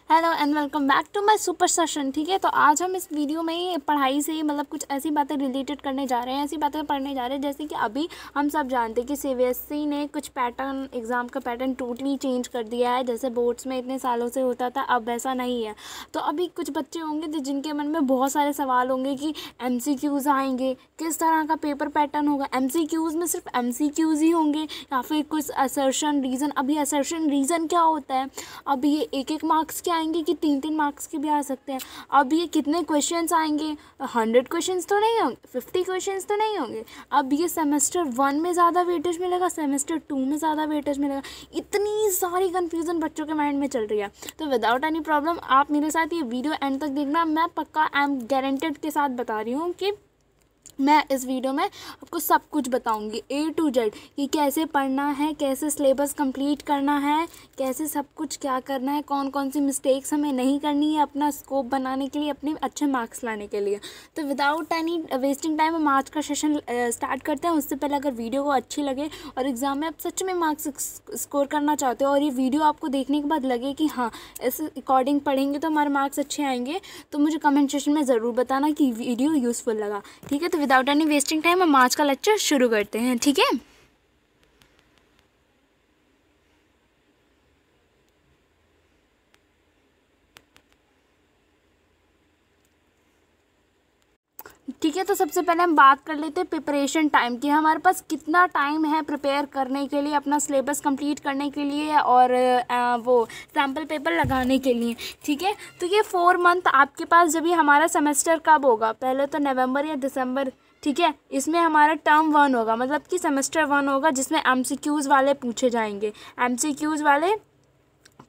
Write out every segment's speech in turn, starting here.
Hello and welcome back to my super session. ठीक है, तो आज हम इस वीडियो में पढ़ाई से मतलब कुछ ऐसी बातें रिलेटेड करने जा रहे हैं, ऐसी बातें पढ़ने जा रहे हैं जैसे कि अभी हम सब जानते हैं कि सीबीएसई ने कुछ पैटर्न, एग्ज़ाम का पैटर्न टोटली चेंज कर दिया है। जैसे बोर्ड्स में इतने सालों से होता था, अब वैसा नहीं है। तो अभी कुछ बच्चे होंगे जिनके मन में बहुत सारे सवाल होंगे कि MCQs आएंगे, किस तरह का पेपर पैटर्न होगा। MCQs में सिर्फ MCQs ही होंगे या फिर कुछ असर्शन रीज़न। अभी असर्शन रीज़न क्या होता है, अब ये एक मार्क्स के आएंगे कि 3-3 मार्क्स के भी आ सकते हैं। अब ये कितने क्वेश्चंस आएंगे, 100 क्वेश्चंस तो नहीं होंगे, 50 क्वेश्चंस तो नहीं होंगे। अब ये सेमेस्टर 1 में ज़्यादा वेटेज मिलेगा, सेमेस्टर 2 में ज़्यादा वेटेज मिलेगा। इतनी सारी कन्फ्यूज़न बच्चों के माइंड में चल रही है। तो विदाउट एनी प्रॉब्लम आप मेरे साथ ये वीडियो एंड तक देखना। मैं पक्का आई एम गारंटेड के साथ बता रही हूँ कि मैं इस वीडियो में आपको सब कुछ बताऊंगी A to Z कि कैसे पढ़ना है, कैसे सिलेबस कंप्लीट करना है, कैसे सब कुछ क्या करना है, कौन कौन सी मिस्टेक्स हमें नहीं करनी है अपना स्कोप बनाने के लिए, अपने अच्छे मार्क्स लाने के लिए। तो विदाउट एनी वेस्टिंग टाइम हम आज का सेशन स्टार्ट करते हैं। उससे पहले अगर वीडियो को अच्छी लगे और एग्ज़ाम में आप सच में मार्क्स स्कोर करना चाहते हो और ये वीडियो आपको देखने के बाद लगे कि हाँ इस अकॉर्डिंग पढ़ेंगे तो हमारे मार्क्स अच्छे आएंगे, तो मुझे कमेंट सेक्शन में ज़रूर बताना कि वीडियो यूज़फुल लगा। ठीक है, तो विदाउट एनी वेस्टिंग टाइम हम आज का लेक्चर शुरू करते हैं। ठीक है, ठीक है। तो सबसे पहले हम बात कर लेते हैं प्रिपरेशन टाइम की। हमारे पास कितना टाइम है प्रिपेयर करने के लिए, अपना सिलेबस कंप्लीट करने के लिए और वो सैम्पल पेपर लगाने के लिए। ठीक है, तो ये 4 मंथ आपके पास। जब ये हमारा सेमेस्टर कब होगा, पहले तो नवंबर या दिसंबर। ठीक है, इसमें हमारा टर्म 1 होगा, मतलब कि सेमेस्टर 1 होगा जिसमें MCQs वाले पूछे जाएंगे, MCQs वाले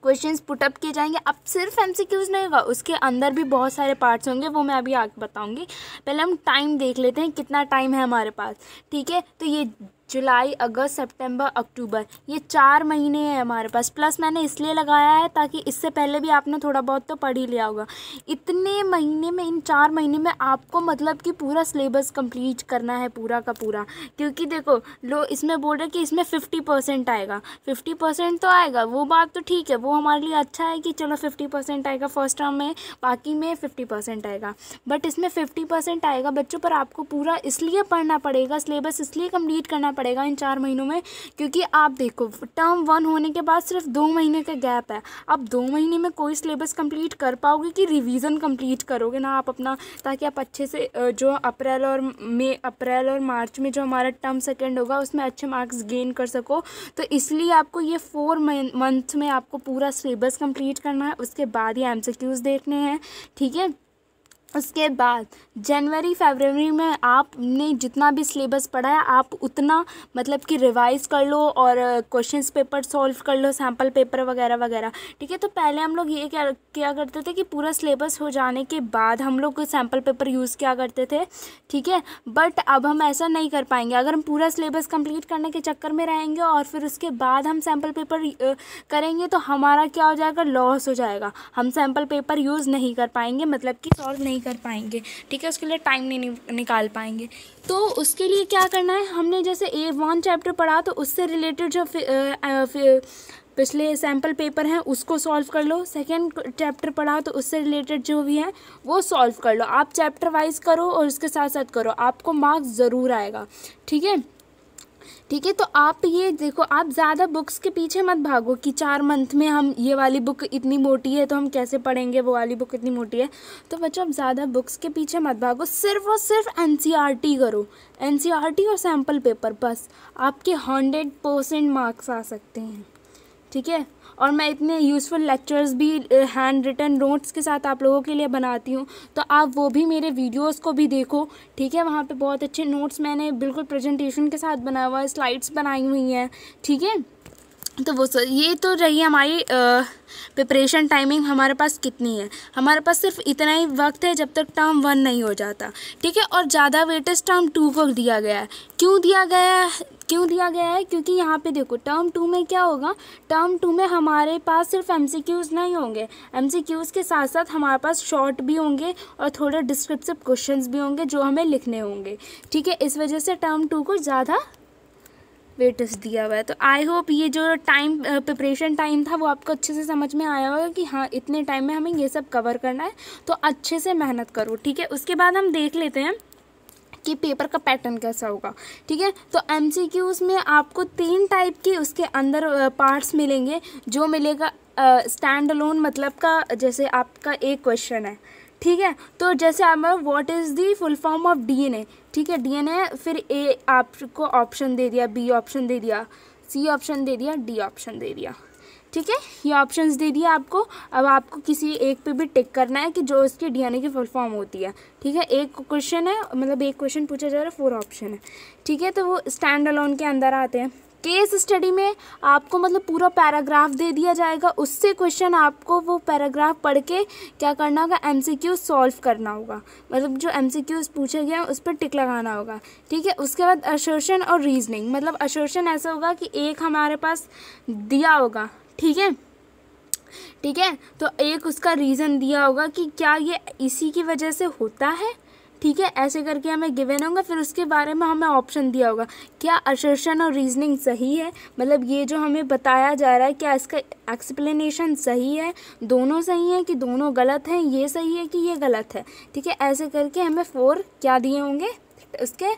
क्वेश्चंस पुटअप किए जाएंगे। अब सिर्फ MCQs नहीं होगा, उसके अंदर भी बहुत सारे पार्ट्स होंगे, वो मैं अभी आगे बताऊंगी। पहले हम टाइम देख लेते हैं, कितना टाइम है हमारे पास। ठीक है, तो ये जुलाई, अगस्त, सितंबर, अक्टूबर, ये 4 महीने हैं हमारे पास। प्लस मैंने इसलिए लगाया है ताकि इससे पहले भी आपने थोड़ा बहुत तो पढ़ ही लिया होगा। इतने महीने में, इन 4 महीने में आपको मतलब कि पूरा सिलेबस कंप्लीट करना है, पूरा का पूरा। क्योंकि देखो इसमें बोल रहे कि इसमें 50% आएगा। 50% तो आएगा, वो बात तो ठीक है, वो हमारे लिए अच्छा है कि चलो 50% आएगा फर्स्ट टर्म में, बाकी में 50% आएगा। बट इसमें 50% आएगा बच्चों, पर आपको पूरा इसलिए पढ़ना पड़ेगा, सिलेबस इसलिए कंप्लीट करना पड़ेगा इन 4 महीनों में, क्योंकि आप देखो टर्म 1 होने के बाद सिर्फ 2 महीने का गैप है। अब 2 महीने में कोई सिलेबस कंप्लीट कर पाओगे कि रिवीजन कंप्लीट करोगे ना आप अपना, ताकि आप अच्छे से जो अप्रैल और मार्च में जो हमारा टर्म सेकेंड होगा उसमें अच्छे मार्क्स गेन कर सको। तो इसलिए आपको ये 4 मंथ में आपको पूरा सिलेबस कंप्लीट करना है। उसके बाद ये MCQs देखने हैं। ठीक है, उसके बाद जनवरी फरवरी में आपने जितना भी सिलेबस पढ़ा है आप उतना मतलब कि रिवाइज़ कर लो और क्वेश्चंस पेपर सॉल्व कर लो, सैम्पल पेपर वगैरह वगैरह। ठीक है, तो पहले हम लोग ये क्या करते थे कि पूरा सिलेबस हो जाने के बाद हम लोग सैम्पल पेपर यूज़ किया करते थे। ठीक है, बट अब हम ऐसा नहीं कर पाएंगे। अगर हम पूरा सिलेबस कंप्लीट करने के चक्कर में रहेंगे और फिर उसके बाद हम सैम्पल पेपर करेंगे तो हमारा क्या हो जाएगा, लॉस हो जाएगा। हम सैम्पल पेपर यूज़ नहीं कर पाएंगे, मतलब कि सॉल्व नहीं कर पाएंगे। ठीक है, उसके लिए टाइम नहीं निकाल पाएंगे। तो उसके लिए क्या करना है, हमने जैसे A1 चैप्टर पढ़ा तो उससे रिलेटेड जो पिछले सैम्पल पेपर हैं उसको सॉल्व कर लो। सेकेंड चैप्टर पढ़ा तो उससे रिलेटेड जो भी है वो सॉल्व कर लो। आप चैप्टर वाइज करो और उसके साथ साथ करो, आपको मार्क्स ज़रूर आएगा। ठीक है, ठीक है, तो आप ये देखो, आप ज़्यादा बुक्स के पीछे मत भागो कि 4 मंथ में हम ये वाली बुक इतनी मोटी है तो हम कैसे पढ़ेंगे, वो वाली बुक इतनी मोटी है। तो बच्चों आप ज़्यादा बुक्स के पीछे मत भागो, सिर्फ और सिर्फ NCERT करो, NCERT और सैम्पल पेपर, बस आपके 100% मार्क्स आ सकते हैं। ठीक है, और मैं इतने यूज़फुल लेक्चर्स भी हैंड रिटन नोट्स के साथ आप लोगों के लिए बनाती हूँ, तो आप वो भी मेरे वीडियोस को भी देखो। ठीक है, वहाँ पे बहुत अच्छे नोट्स मैंने बिल्कुल प्रेजेंटेशन के साथ बनाया हुआ है, स्लाइड्स बनाई हुई हैं। ठीक है, तो वो सर ये तो रही हमारी प्रिपरेशन टाइमिंग हमारे पास कितनी है। हमारे पास सिर्फ इतना ही वक्त है जब तक टर्म 1 नहीं हो जाता। ठीक है, और ज़्यादा वेटेज टर्म 2 को दिया गया है। क्यों दिया गया है, क्योंकि यहाँ पे देखो टर्म 2 में क्या होगा, टर्म 2 में हमारे पास सिर्फ MCQs नहीं होंगे, MCQs के साथ साथ हमारे पास शॉर्ट भी होंगे और थोड़े डिस्क्रिप्टिव क्वेश्चंस भी होंगे जो हमें लिखने होंगे। ठीक है, इस वजह से टर्म 2 को ज़्यादा वेटेज दिया हुआ है। तो आई होप ये जो टाइम प्रिपरेशन टाइम था वो आपको अच्छे से समझ में आया होगा कि हाँ इतने टाइम में हमें ये सब कवर करना है, तो अच्छे से मेहनत करो, ठीक है। उसके बाद हम देख लेते हैं कि पेपर का पैटर्न कैसा होगा, ठीक है। तो एमसीक्यूज़ में आपको 3 टाइप के उसके अंदर पार्ट्स मिलेंगे। जो मिलेगा स्टैंड अलोन मतलब का, जैसे आपका एक क्वेश्चन है, ठीक है। तो जैसे आप what is the full form of DNA, ठीक है, डीएनए, फिर ए आपको ऑप्शन दे दिया, बी ऑप्शन दे दिया, सी ऑप्शन दे दिया, डी ऑप्शन दे दिया, ठीक है। ये ऑप्शंस दे दिया आपको। अब आपको किसी एक पे भी टिक करना है कि जो इसकी डीएनए की फुल फॉर्म होती है, ठीक है। एक क्वेश्चन है, मतलब एक क्वेश्चन पूछा जा रहा है, 4 ऑप्शन है, ठीक है। तो वो स्टैंड अलोन के अंदर आते हैं। केस स्टडी में आपको मतलब पूरा पैराग्राफ दे दिया जाएगा, उससे क्वेश्चन आपको वो पैराग्राफ पढ़ के क्या करना होगा, एमसीक्यू सॉल्व करना होगा, मतलब जो एमसीक्यूज पूछे गए उस पर टिक लगाना होगा, ठीक है। उसके बाद असर्शन और रीजनिंग, मतलब असर्शन ऐसा होगा कि एक हमारे पास दिया होगा, ठीक है, ठीक है। तो एक उसका रीज़न दिया होगा कि क्या ये इसी की वजह से होता है, ठीक है, ऐसे करके हमें गिवन होगा। फिर उसके बारे में हमें ऑप्शन दिया होगा, क्या असर्शन और रीजनिंग सही है, मतलब ये जो हमें बताया जा रहा है क्या इसका एक्सप्लेनेशन सही है, दोनों सही है कि दोनों गलत हैं, ये सही है कि ये गलत है, ठीक है। ऐसे करके हमें 4 क्या दिए होंगे, उसके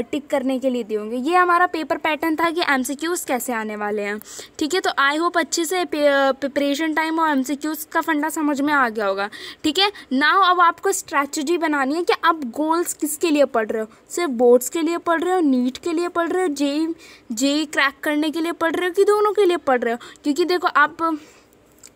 टिक करने के लिए दिए होंगे। ये हमारा पेपर पैटर्न था कि एमसीक्यूज़ कैसे आने वाले हैं, ठीक है। तो आई होप अच्छे से प्रिपरेशन टाइम और एमसीक्यूज़ का फंडा समझ में आ गया होगा, ठीक है। नाउ अब आपको स्ट्रैटेजी बनानी है कि आप गोल्स किसके लिए पढ़ रहे हो, सिर्फ बोर्ड्स के लिए पढ़ रहे हो, नीट के लिए पढ़ रहे हो, जेई क्रैक करने के लिए पढ़ रहे हो, कि दोनों के लिए पढ़ रहे हो। क्योंकि देखो आप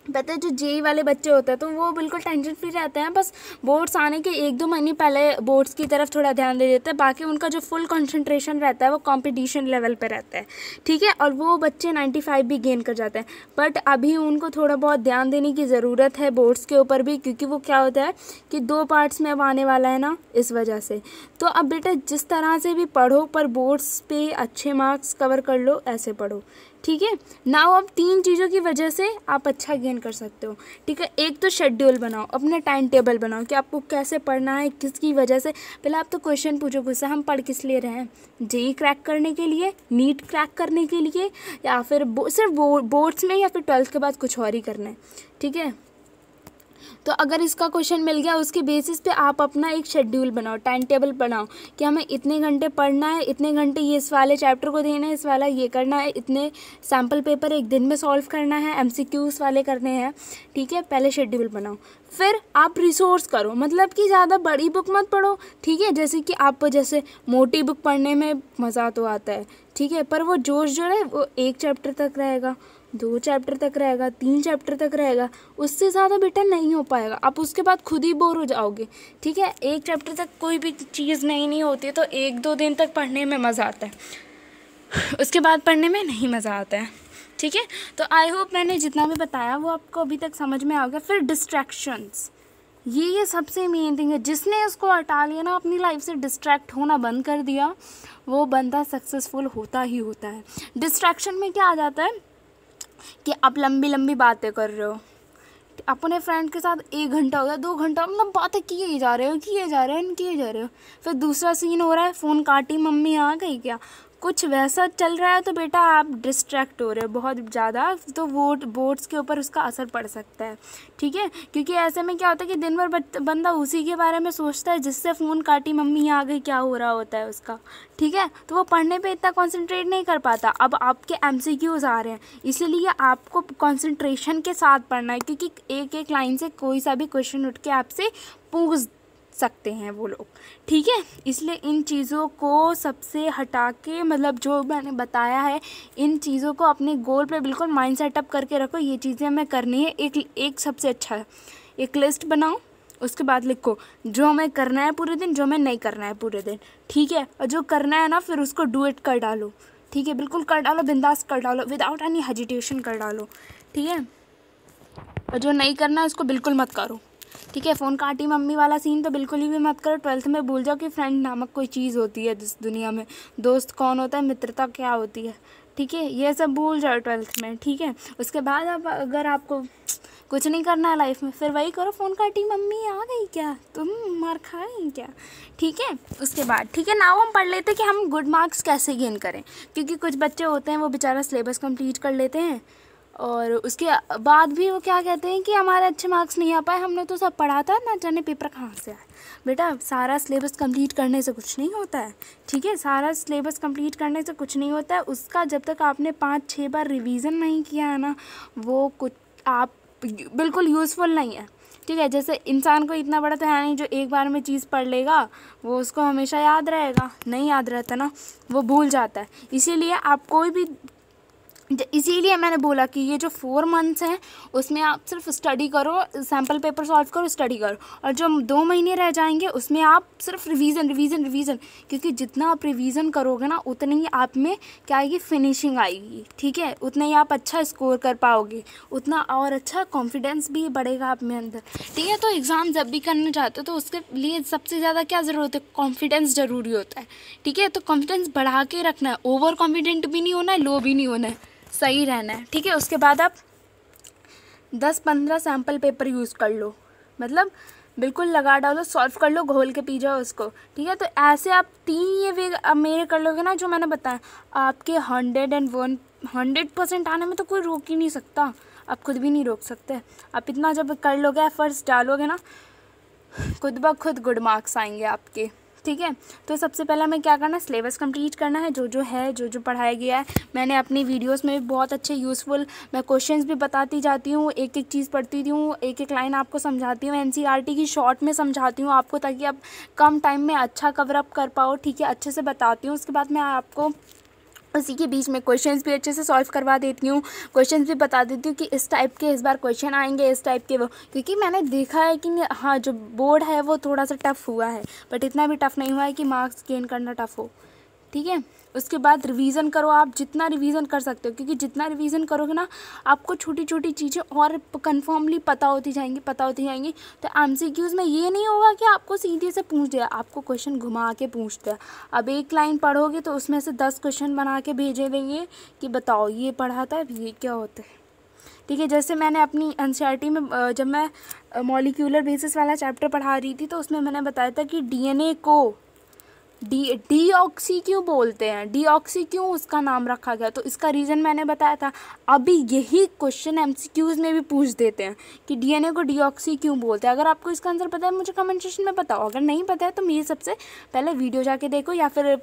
पता है जो जेई वाले बच्चे होते हैं तो वो बिल्कुल टेंशन फ्री रहते हैं, बस बोर्ड्स आने के 1-2 महीने पहले बोर्ड्स की तरफ थोड़ा ध्यान दे देते हैं, बाकी उनका जो फुल कंसंट्रेशन रहता है वो कंपटीशन लेवल पे रहता है, ठीक है। और वो बच्चे 95 भी गेन कर जाते हैं, बट अभी उनको थोड़ा बहुत ध्यान देने की ज़रूरत है बोर्ड्स के ऊपर भी, क्योंकि वो क्या होता है कि 2 पार्ट्स में अब आने वाला है ना, इस वजह से। तो अब बेटा जिस तरह से भी पढ़ो, पर बोर्ड्स पे अच्छे मार्क्स कवर कर लो, ऐसे पढ़ो, ठीक है। नाउ अब 3 चीज़ों की वजह से आप अच्छा गेन कर सकते हो, ठीक है। एक तो शेड्यूल बनाओ, अपना टाइम टेबल बनाओ कि आपको कैसे पढ़ना है, किसकी वजह से। पहले आप तो क्वेश्चन पूछो खुद से, हम पढ़ किस लिए रहे हैं, जेई क्रैक करने के लिए, नीट क्रैक करने के लिए, या फिर सिर्फ बोर्ड्स में, या फिर 12th के बाद कुछ और ही करना है, ठीक है। तो अगर इसका क्वेश्चन मिल गया, उसके बेसिस पे आप अपना एक शेड्यूल बनाओ, टाइम टेबल बनाओ कि हमें इतने घंटे पढ़ना है, इतने घंटे ये इस वाले चैप्टर को देना है, इस वाला ये करना है, इतने सैम्पल पेपर एक दिन में सॉल्व करना है, एमसीक्यूज़ वाले करने हैं, ठीक है। पहले शेड्यूल बनाओ, फिर आप रिसोर्स करो, मतलब कि ज़्यादा बड़ी बुक मत पढ़ो, ठीक है। जैसे कि आप जैसे मोटी बुक पढ़ने में मज़ा तो आता है, ठीक है, पर वो जोश जो है वो 1 चैप्टर तक रहेगा, 2 चैप्टर तक रहेगा, 3 चैप्टर तक रहेगा, उससे ज़्यादा बेटा नहीं हो पाएगा। आप उसके बाद खुद ही बोर हो जाओगे, ठीक है। 1 चैप्टर तक कोई भी चीज़ नहीं होती है, तो 1-2 दिन तक पढ़ने में मज़ा आता है, उसके बाद पढ़ने में नहीं मज़ा आता है, ठीक है। तो आई होप मैंने जितना भी बताया वो आपको अभी तक समझ में आ गया। फिर डिस्ट्रैक्शंस, ये सबसे मेन थिंग है। जिसने इसको हटा लिया ना, अपनी लाइफ से डिस्ट्रैक्ट होना बंद कर दिया, वो बंदा सक्सेसफुल होता ही होता है। डिस्ट्रैक्शन में क्या आ जाता है कि आप लंबी लंबी बातें कर रहे हो, अपने फ्रेंड के साथ 1 घंटा हो गया, 2 घंटा, मतलब बातें किए जा रहे हो, फिर दूसरा सीन हो रहा है, फ़ोन काटी, मम्मी आ गई क्या, कुछ वैसा चल रहा है, तो बेटा आप डिस्ट्रैक्ट हो रहे हो बहुत ज़्यादा, तो बोर्ड्स के ऊपर उसका असर पड़ सकता है, ठीक है। क्योंकि ऐसे में क्या होता है कि दिन भर बंदा उसी के बारे में सोचता है, जिससे फ़ोन काटी, मम्मी आ गई, क्या हो रहा होता है उसका, ठीक है। तो वो पढ़ने पे इतना कंसंट्रेट नहीं कर पाता। अब आपके एमसीक्यूज़ आ रहे हैं, इसीलिए आपको कंसंट्रेशन के साथ पढ़ना है, क्योंकि एक एक लाइन से कोई सा भी क्वेश्चन उठ के आपसे पूछ सकते हैं वो लोग, ठीक है। इसलिए इन चीज़ों को सबसे हटा के, मतलब जो मैंने बताया है, इन चीज़ों को अपने गोल पे बिल्कुल माइंड सेटअप करके रखो, ये चीज़ें हमें करनी है। एक सबसे अच्छा एक लिस्ट बनाओ, उसके बाद लिखो जो हमें करना है पूरे दिन, जो हमें नहीं करना है पूरे दिन, ठीक है। और जो करना है ना, फिर उसको डू इट कर डालो, ठीक है, बिल्कुल कर डालो, बिंदास कर डालो, विदाउट एनी हेजिटेशन कर डालो, ठीक है। और जो नहीं करना है उसको बिल्कुल मत करो, ठीक है। फ़ोन काटी मम्मी वाला सीन तो बिल्कुल ही भी मत करो। 12th में भूल जाओ कि फ्रेंड नामक कोई चीज़ होती है इस दुनिया में, दोस्त कौन होता है, मित्रता क्या होती है, ठीक है, ये सब भूल जाओ 12th में, ठीक है। उसके बाद अब अगर आपको कुछ नहीं करना है लाइफ में, फिर वही करो, फ़ोन काटी, मम्मी आ गई क्या, तुम मार खाई क्या, ठीक है। उसके बाद ठीक है, नाउ हम पढ़ लेते हैं कि हम गुड मार्क्स कैसे गेन करें, क्योंकि कुछ बच्चे होते हैं वो बेचारा सिलेबस कंप्लीट कर लेते हैं और उसके बाद भी वो क्या कहते हैं कि हमारे अच्छे मार्क्स नहीं आ पाए, हमने तो सब पढ़ा था, ना जाने पेपर कहाँ से आए। बेटा सारा सिलेबस कंप्लीट करने से कुछ नहीं होता है, ठीक है, सारा सिलेबस कंप्लीट करने से कुछ नहीं होता है। उसका जब तक आपने 5-6 बार रिवीजन नहीं किया है ना, वो कुछ आप बिल्कुल यूज़फुल नहीं है, ठीक है। जैसे इंसान को इतना बड़ा तो है नहीं जो एक बार में चीज़ पढ़ लेगा वो उसको हमेशा याद रहेगा, नहीं याद रहता ना, वो भूल जाता है। इसीलिए आप कोई भी, इसीलिए मैंने बोला कि ये जो 4 मंथ्स हैं उसमें आप सिर्फ स्टडी करो, सैम्पल पेपर सॉल्व करो, स्टडी करो, और जो 2 महीने रह जाएंगे उसमें आप सिर्फ रिवीजन रिवीजन रिवीजन, क्योंकि जितना आप रिवीजन करोगे ना उतनी ही आप में क्या आएगी, फिनिशिंग आएगी, ठीक है, उतना ही आप अच्छा स्कोर कर पाओगे, उतना और अच्छा कॉन्फिडेंस भी बढ़ेगा आप में अंदर, ठीक है। तो एग्ज़ाम जब भी करना चाहते हो तो उसके लिए सबसे ज़्यादा क्या ज़रूरत है, कॉन्फिडेंस ज़रूरी होता है, ठीक है। तो कॉन्फिडेंस बढ़ा के रखना है, ओवर कॉन्फिडेंट भी नहीं होना है, लो भी नहीं होना है, सही रहना है, ठीक है। उसके बाद आप 10-15 सैम्पल पेपर यूज़ कर लो, मतलब बिल्कुल लगा डालो, सॉल्व कर लो, घोल के पी जाओ उसको, ठीक है। तो ऐसे आप 3 ये वे अब मेरे कर लोगे ना जो मैंने बताया, आपके 100% आने में तो कोई रोक ही नहीं सकता, आप खुद भी नहीं रोक सकते। आप इतना जब कर लोगे, एफर्ट्स डालोगे ना, खुद ब खुद गुड मार्क्स आएंगे आपके, ठीक है। तो सबसे पहले हमें क्या करना है, सिलेबस कंप्लीट करना है, जो है जो पढ़ाया गया है। मैंने अपनी वीडियोस में भी बहुत अच्छे यूज़फुल मैं क्वेश्चंस भी बताती जाती हूँ, एक एक चीज़ पढ़ती हूँ, एक एक लाइन आपको समझाती हूँ, एनसीईआरटी की शॉर्ट में समझाती हूँ आपको, ताकि आप कम टाइम में अच्छा कवर अप कर पाओ, ठीक है, अच्छे से बताती हूँ। उसके बाद मैं आपको उसी के बीच में क्वेश्चंस भी अच्छे से सॉल्व करवा देती हूँ, क्वेश्चंस भी बता देती हूँ कि इस टाइप के इस बार क्वेश्चन आएंगे, इस टाइप के वो, क्योंकि मैंने देखा है कि हाँ जो बोर्ड है वो थोड़ा सा टफ़ हुआ है, बट इतना भी टफ़ नहीं हुआ है कि मार्क्स गेन करना टफ़ हो, ठीक है। उसके बाद रिवीजन करो, आप जितना रिवीजन कर सकते हो, क्योंकि जितना रिवीजन करोगे ना आपको छोटी छोटी चीज़ें और कंफर्मली पता होती जाएंगी। तो एमसीक्यूज़ में ये नहीं होगा कि आपको सीधे से पूछ दिया, आपको क्वेश्चन घुमा के पूछते हैं। अब एक लाइन पढ़ोगे तो उसमें से 10 क्वेश्चन बना के भेजे देंगे कि बताओ ये पढ़ा था, ये क्या होता है, ठीक है। जैसे मैंने अपनी एनसीईआरटी में जब मैं मॉलिक्यूलर बेसिस वाला चैप्टर पढ़ा रही थी तो उसमें मैंने बताया था कि डीएनए को डीऑक्सी क्यों बोलते हैं, डीऑक्सी क्यों उसका नाम रखा गया, तो इसका रीज़न मैंने बताया था। अभी यही क्वेश्चन एमसीक्यूज़ में भी पूछ देते हैं कि डीएनए को डीऑक्सी क्यों बोलते हैं। अगर आपको इसका आंसर पता है मुझे कमेंट सेक्शन में बताओ, अगर नहीं पता है तो मेरी सबसे पहले वीडियो जाके देखो या फिर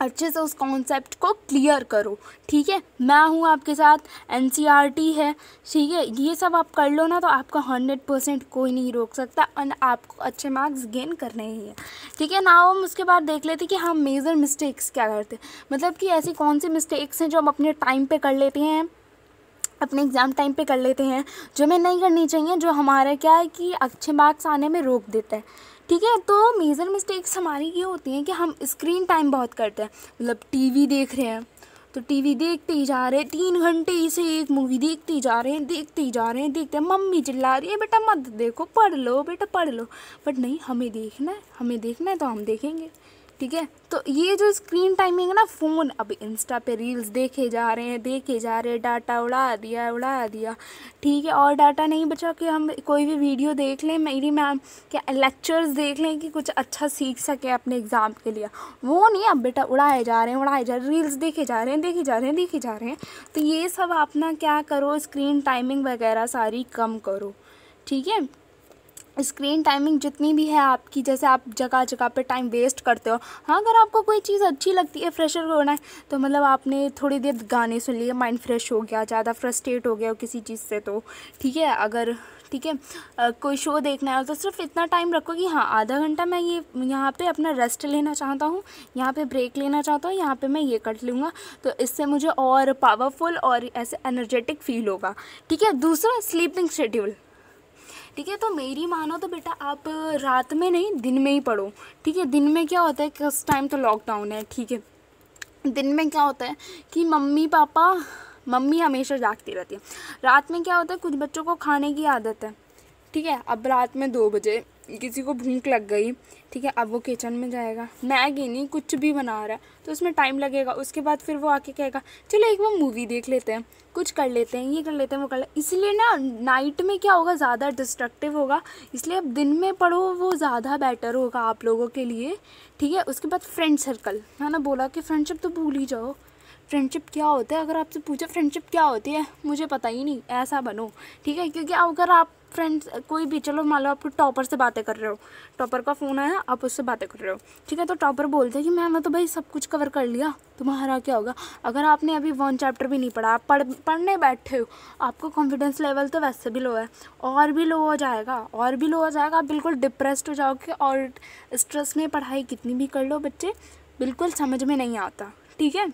अच्छे से उस कॉन्सेप्ट को क्लियर करो, ठीक है। मैं हूँ आपके साथ, एनसीईआरटी है, ठीक है। ये सब आप कर लो ना तो आपका 100% कोई नहीं रोक सकता और आपको अच्छे मार्क्स गेन करने ही है, ठीक है। नाउ हम उसके बाद देख लेते कि हम मेजर मिस्टेक्स क्या करते हैं, मतलब कि ऐसी कौन सी मिस्टेक्स हैं जो हम अपने टाइम पे कर लेते हैं, अपने एग्ज़ाम टाइम पे कर लेते हैं, जो हमें नहीं करनी चाहिए, जो हमारे क्या है कि अच्छे मार्क्स आने में रोक देता है, ठीक है। तो मेजर मिस्टेक्स हमारी ये होती हैं कि हम स्क्रीन टाइम बहुत करते हैं, मतलब टीवी देख रहे हैं तो टीवी देखते ही जा रहे हैं, 3 घंटे से एक मूवी देखते जा रहे हैं, देखते हैं, मम्मी चिल्ला रही है बेटा मत देखो, पढ़ लो बेटा पढ़ लो, बट नहीं, हमें देखना है तो हम देखेंगे, ठीक है। तो ये जो स्क्रीन टाइमिंग है ना, फ़ोन अब इंस्टा पे रील्स देखे जा रहे हैं, डाटा उड़ा दिया, ठीक है। और डाटा नहीं बचा कि हम कोई भी वीडियो देख लें, मेरी मैम क्या लेक्चर्स देख लें कि कुछ अच्छा सीख सके अपने एग्ज़ाम के लिए, वो नहीं। अब बेटा उड़ाए जा रहे हैं, रील्स देखे जा रहे हैं। तो ये सब अपना क्या करो, स्क्रीन टाइमिंग वगैरह सारी कम करो, ठीक है। स्क्रीन टाइमिंग जितनी भी है आपकी, जैसे आप जगह जगह पे टाइम वेस्ट करते हो, हाँ अगर आपको कोई चीज़ अच्छी लगती है, फ्रेशर होना है तो मतलब आपने थोड़ी देर गाने सुन लिए, माइंड फ्रेश हो गया, ज़्यादा फ्रस्ट्रेट हो गया हो किसी चीज़ से तो ठीक है। अगर ठीक है कोई शो देखना है तो सिर्फ इतना टाइम रखो कि हाँ आधा घंटा मैं ये यहाँ पे अपना रेस्ट लेना चाहता हूँ, यहाँ पे ब्रेक लेना चाहता हूँ, यहाँ पे मैं ये कर लूँगा, तो इससे मुझे और पावरफुल और ऐसे एनर्जेटिक फील होगा, ठीक है। दूसरा स्लीपिंग शेड्यूल, ठीक है। तो मेरी मानो तो बेटा आप रात में नहीं दिन में ही पढ़ो, ठीक है। दिन में क्या होता है कि उस टाइम तो लॉकडाउन है, ठीक है। दिन में क्या होता है कि मम्मी हमेशा जागती रहती है, रात में क्या होता है कुछ बच्चों को खाने की आदत है, ठीक है। अब रात में 2 बजे किसी को भूख लग गई, ठीक है, अब वो किचन में जाएगा, मैगी नहीं कुछ भी बना रहा है तो उसमें टाइम लगेगा। उसके बाद फिर वो आके कहेगा चलो एक बार मूवी देख लेते हैं, कुछ कर लेते हैं, ये कर लेते हैं, वो कर ले। इसलिए ना नाइट में क्या होगा, ज़्यादा डिस्ट्रक्टिव होगा, इसलिए अब दिन में पढ़ो, वो ज़्यादा बेटर होगा आप लोगों के लिए, ठीक है। उसके बाद फ्रेंड सर्कल, मैंने बोला कि फ्रेंडशिप तो भूल ही जाओ। फ्रेंडशिप क्या होता है, अगर आपसे पूछे फ्रेंडशिप क्या होती है, मुझे पता ही नहीं, ऐसा बनो, ठीक है। क्योंकि अगर आप फ्रेंड्स कोई भी, चलो मान लो आप टॉपर से बातें कर रहे हो, टॉपर का फ़ोन आया, आप उससे बातें कर रहे हो, ठीक है, तो टॉपर बोलते हैं कि मैंने तो भाई सब कुछ कवर कर लिया, तुम्हारा क्या होगा। अगर आपने अभी 1 चैप्टर भी नहीं पढ़ा, आप पढ़ने बैठे हो, आपको कॉन्फिडेंस लेवल तो वैसे भी लो है, और भी लो हो जाएगा, और भी लो हो जाएगा, आप बिल्कुल डिप्रेस्ड हो जाओगे। और स्ट्रेस में पढ़ाई कितनी भी कर लो बच्चे, बिल्कुल समझ में नहीं आता, ठीक है।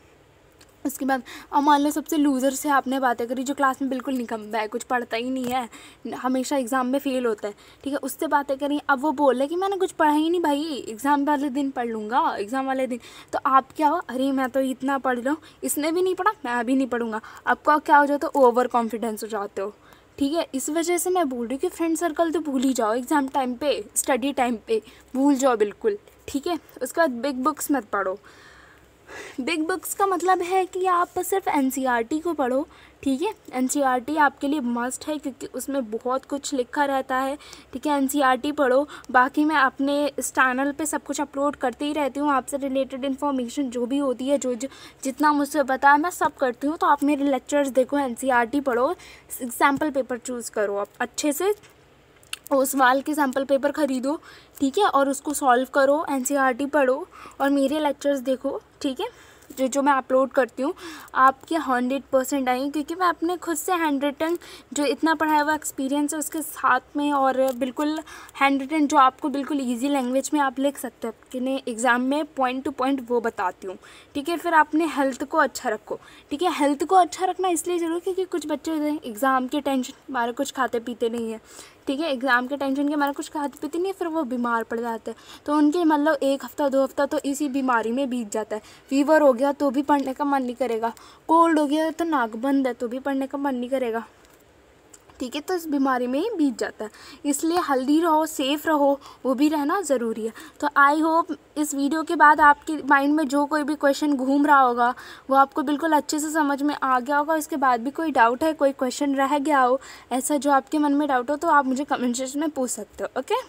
उसके बाद अब मान लो सबसे लूज़र से आपने बातें करी, जो क्लास में बिल्कुल निकम्मा है, कुछ पढ़ता ही नहीं है, हमेशा एग्ज़ाम में फ़ेल होता है, ठीक है, उससे बातें करी। अब वो बोल रहे कि मैंने कुछ पढ़ा ही नहीं भाई, एग्ज़ाम वाले दिन पढ़ लूँगा, एग्ज़ाम वाले दिन। तो आप क्या हो, अरे मैं तो इतना पढ़ लो, इसने भी नहीं पढ़ा, मैं भी नहीं पढ़ूँगा। आपका क्या हो जाता है, ओवर कॉन्फिडेंस हो जाते हो, ठीक है। इस वजह से मैं बोल रही हूँ कि फ्रेंड सर्कल तो भूल ही जाओ, एग्ज़ाम टाइम पे, स्टडी टाइम पे भूल जाओ बिल्कुल, ठीक है। उसके बाद बिग बुक्स मत पढ़ो। बिग बुक्स का मतलब है कि आप सिर्फ एनसीईआरटी को पढ़ो, ठीक है। एनसीईआरटी आपके लिए मस्ट है क्योंकि उसमें बहुत कुछ लिखा रहता है, ठीक है। एनसीईआरटी पढ़ो। बाकी मैं अपने इस चैनल पे सब कुछ अपलोड करती ही रहती हूँ, आपसे रिलेटेड इन्फॉर्मेशन जो भी होती है, जो जितना मुझसे पता है मैं सब करती हूँ। तो आप मेरे लेक्चर्स देखो, एनसीईआरटी पढ़ो, सैम्पल पेपर चूज़ करो, आप अच्छे से उस सवाल के सैम्पल पेपर ख़रीदो, ठीक है, और उसको सॉल्व करो, एनसीईआरटी पढ़ो और मेरे लेक्चर्स देखो, ठीक है। जो मैं अपलोड करती हूँ आपके 100% आएंगे, क्योंकि मैं अपने खुद से हैंड रिटन जो इतना पढ़ाया हुआ एक्सपीरियंस है उसके साथ में, और बिल्कुल हैंड रिटन जो आपको बिल्कुल इजी लैंग्वेज में आप लिख सकते हो अपने एग्ज़ाम में, पॉइंट टू पॉइंट वो बताती हूँ, ठीक है। फिर अपने हेल्थ को अच्छा रखो, ठीक है। हेल्थ को अच्छा रखना इसलिए ज़रूरी क्योंकि कुछ बच्चे होते हैं एग्ज़ाम के टेंशन हमारे कुछ खाते पीते नहीं है, ठीक है, एग्ज़ाम के टेंशन के हमारे कुछ खाते पीते नहीं है, फिर वो बीमार पड़ जाते हैं। तो उनके मतलब 1 हफ़्ता 2 हफ़्ता तो इसी बीमारी में बीत जाता है। फीवर हो गया तो भी पढ़ने का मन नहीं करेगा, कोल्ड हो गया तो नाक बंद है तो भी पढ़ने का मन नहीं करेगा, ठीक है। तो इस बीमारी में ही बीत जाता है, इसलिए हेल्दी रहो, सेफ़ रहो, वो भी रहना ज़रूरी है। तो आई होप इस वीडियो के बाद आपके माइंड में जो कोई भी क्वेश्चन घूम रहा होगा वो आपको बिल्कुल अच्छे से समझ में आ गया होगा। इसके बाद भी कोई डाउट है, कोई क्वेश्चन रह गया हो ऐसा जो आपके मन में डाउट हो, तो आप मुझे कमेंट सेक्शन में पूछ सकते हो, ओके।